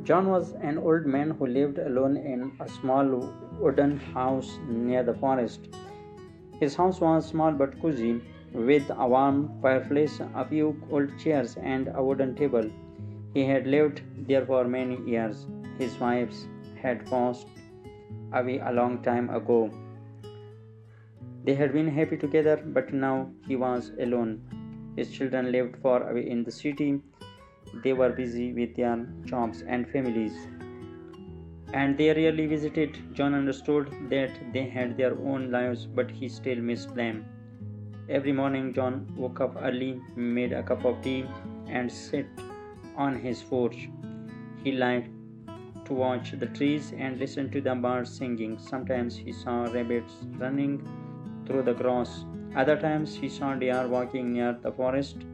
John was an old man who lived alone in a small wooden house near the forest. His house was small but cozy, with a warm fireplace, a few old chairs, and a wooden table. He had lived there for many years. His wives had passed away a long time ago. They had been happy together, but now he was alone. His children lived far away in the city. They were busy with their jobs and families, and they rarely visited. John understood that they had their own lives, but he still missed them. Every morning, John woke up early, made a cup of tea, and sat on his porch. He liked to watch the trees and listen to the birds singing. Sometimes he saw rabbits running through the grass. Other times he saw deer walking near the forest.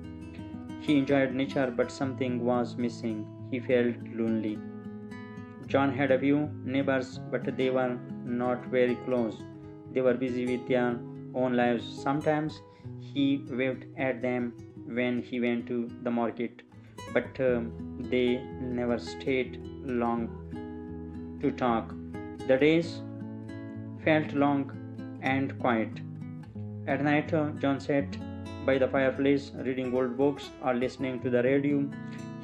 He enjoyed nature, but something was missing. He felt lonely. John had a few neighbors, but they were not very close. They were busy with their own lives. Sometimes he waved at them when he went to the market, but they never stayed long to talk. The days felt long and quiet. At night, John sat by the fireplace reading old books or listening to the radio.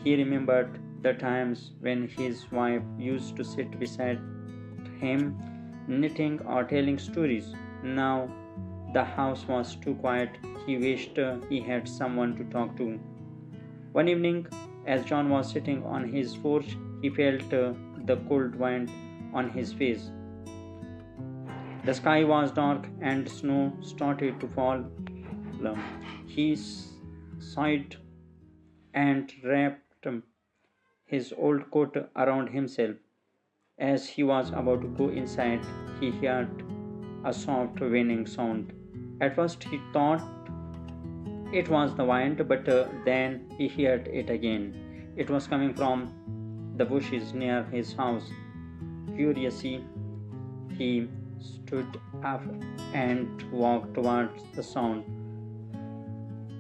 He remembered the times when his wife used to sit beside him, knitting or telling stories. Now the house was too quiet. He wished he had someone to talk to. One evening, as John was sitting on his porch, he felt the cold wind on his face. The sky was dark and snow started to fall. He sighed and wrapped his old coat around himself. As he was about to go inside, he heard a soft whining sound. At first, he thought it was the wind, but then he heard it again. It was coming from the bushes near his house. Curiously, he stood up and walked towards the sound.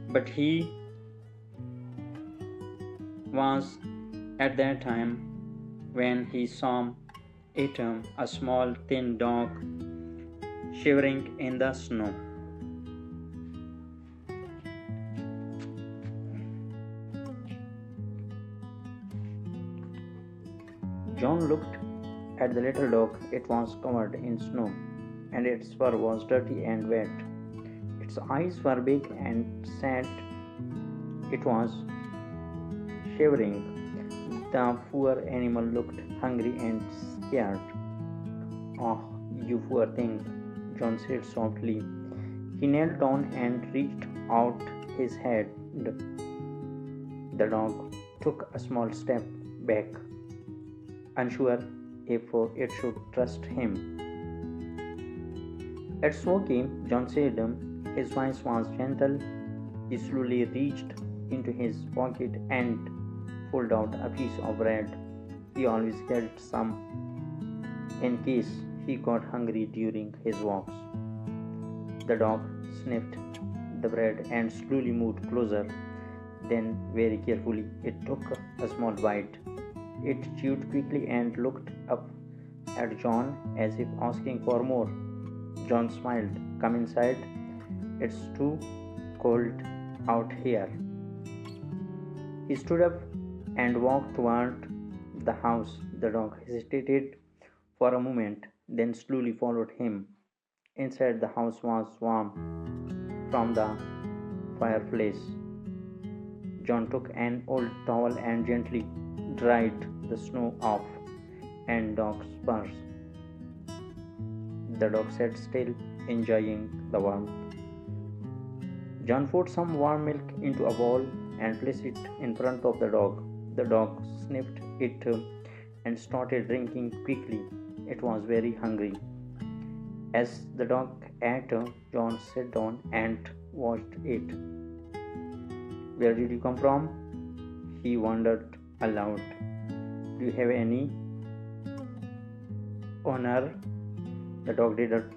But he was at that time when he saw it, a small thin dog shivering in the snow. John looked at the little dog. It was covered in snow, and its fur was dirty and wet. Its eyes were big and sad. It was shivering. The poor animal looked hungry and scared. "Oh, you poor thing," John said softly. He knelt down and reached out his hand. The dog took a small step back, unsure if it should trust him. "It's okay," John said. His voice was gentle. He slowly reached into his pocket and pulled out a piece of bread. He always carried some in case he got hungry during his walks. The dog sniffed the bread and slowly moved closer. Then, very carefully, it took a small bite. It chewed quickly and looked up at John as if asking for more. John smiled. "Come inside. It's too cold out here." He stood up and walked toward the house. The dog hesitated for a moment, then slowly followed him. Inside, the house was warm from the fireplace. John took an old towel and gently dried the snow off and dog's furs. The dog sat still, enjoying the warmth. John poured some warm milk into a bowl and placed it in front of the dog. The dog sniffed it and started drinking quickly. It was very hungry. As the dog ate, John sat down and watched it. "Where did you come from?" he wondered aloud. "Do you have any owner?" The dog didn't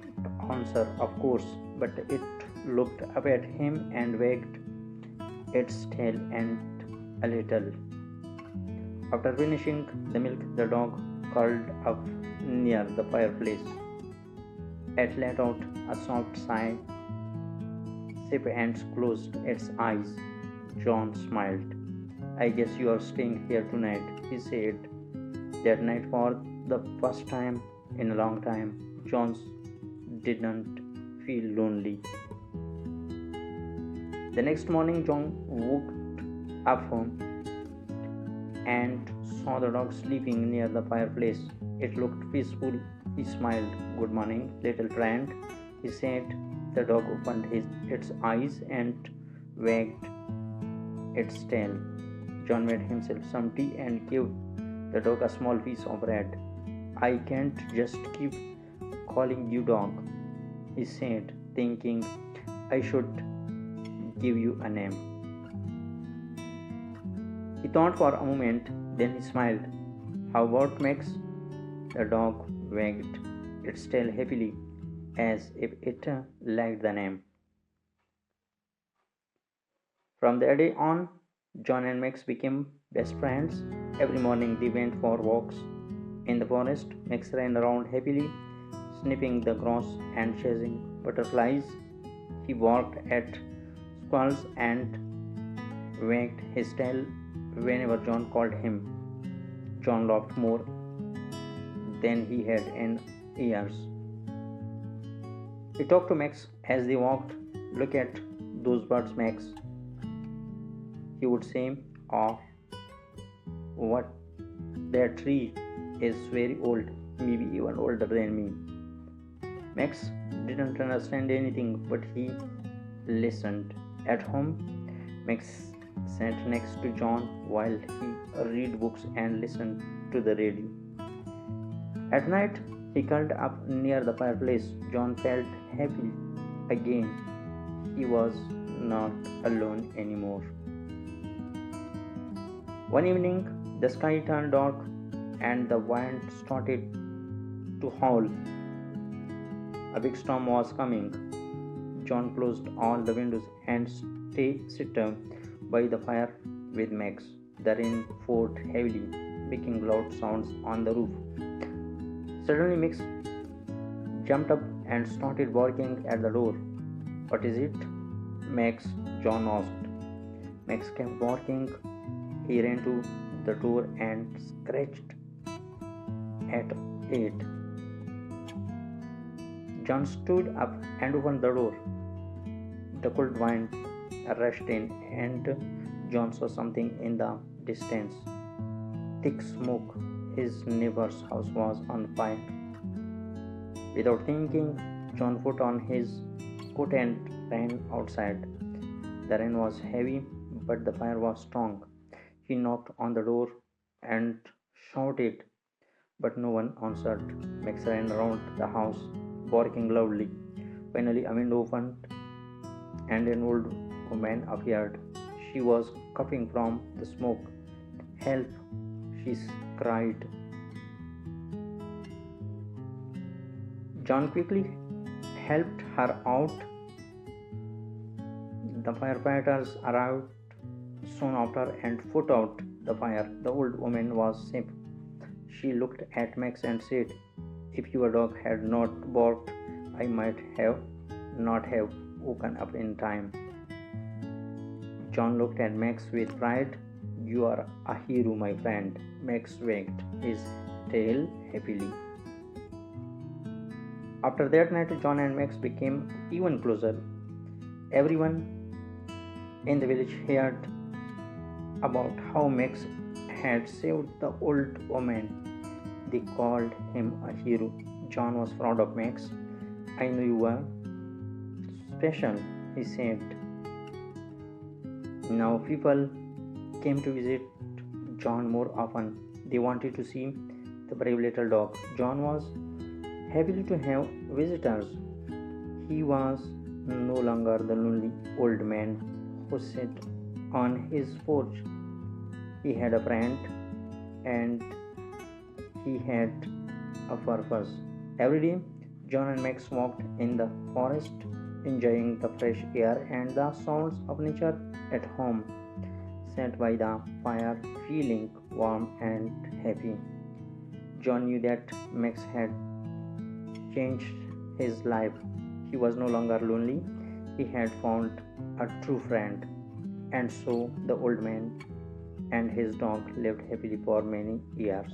answer, of course, but it looked up at him and wagged its tail and a little. After finishing the milk, the dog curled up near the fireplace. It let out a soft sigh, sipped and closed its eyes. John smiled. I guess you are staying here tonight, he said. That night, for the first time in a long time, John didn't feel lonely. The next morning, John woke up home and saw the dog sleeping near the fireplace. It looked peaceful. He smiled. Good morning, little friend, he said. The dog opened its eyes and wagged its tail. John made himself some tea and gave the dog a small piece of bread. I can't just keep calling you dog, he said, thinking I should give you a name. He thought for a moment, then he smiled. How about Max? The dog wagged its tail happily, as if it liked the name. From that day on, John and Max became best friends. Every morning they went for walks in the forest. Max ran around happily, sniffing the grass and chasing butterflies. He barked at squirrels and wagged his tail whenever John called him. John laughed more than he had in years. He talked to Max as they walked. Look at those birds, Max, he would say. Oh, what, that tree is very old, maybe even older than me. Max didn't understand anything, but he listened. At home, Max sat next to John while he read books and listened to the radio. At night, he curled up near the fireplace. John felt happy again. He was not alone anymore. One evening, the sky turned dark and the wind started to howl. A big storm was coming. John closed all the windows and sat by the fire with Max. The rain poured heavily, making loud sounds on the roof. Suddenly, Max jumped up and started barking at the door. What is it, Max? John asked. Max kept barking. He ran to the door and scratched at it. John stood up and opened the door. The cold wind rushed in, and John saw something in the distance. Thick smoke. His neighbor's house was on fire. Without thinking, John put on his coat and ran outside. The rain was heavy, but the fire was strong. He knocked on the door and shouted, but no one answered. Max ran around the house, barking loudly. Finally, a window opened and an old woman appeared. She was coughing from the smoke. Help, she cried. John quickly helped her out. The firefighters arrived soon after and put out the fire. The old woman was safe. She looked at Max and said, if your dog had not barked, I might not have woken up in time. John looked at Max with pride. You are a hero, my friend. Max wagged his tail happily. After that night, John and Max became even closer. Everyone in the village heard about how Max had saved the old woman. They called him a hero. John was proud of Max. I know you were special, he said. Now people came to visit John more often. They wanted to see the brave little dog. John was happy to have visitors. He was no longer the lonely old man who sat on his porch. He had a friend and he had a purpose. Every day, John and Max walked in the forest, enjoying the fresh air and the sounds of nature. At home, sat by the fire, feeling warm, and happy. John knew that Max had changed his life. He was no longer lonely, he had found a true friend. And so the old man and his dog lived happily for many years.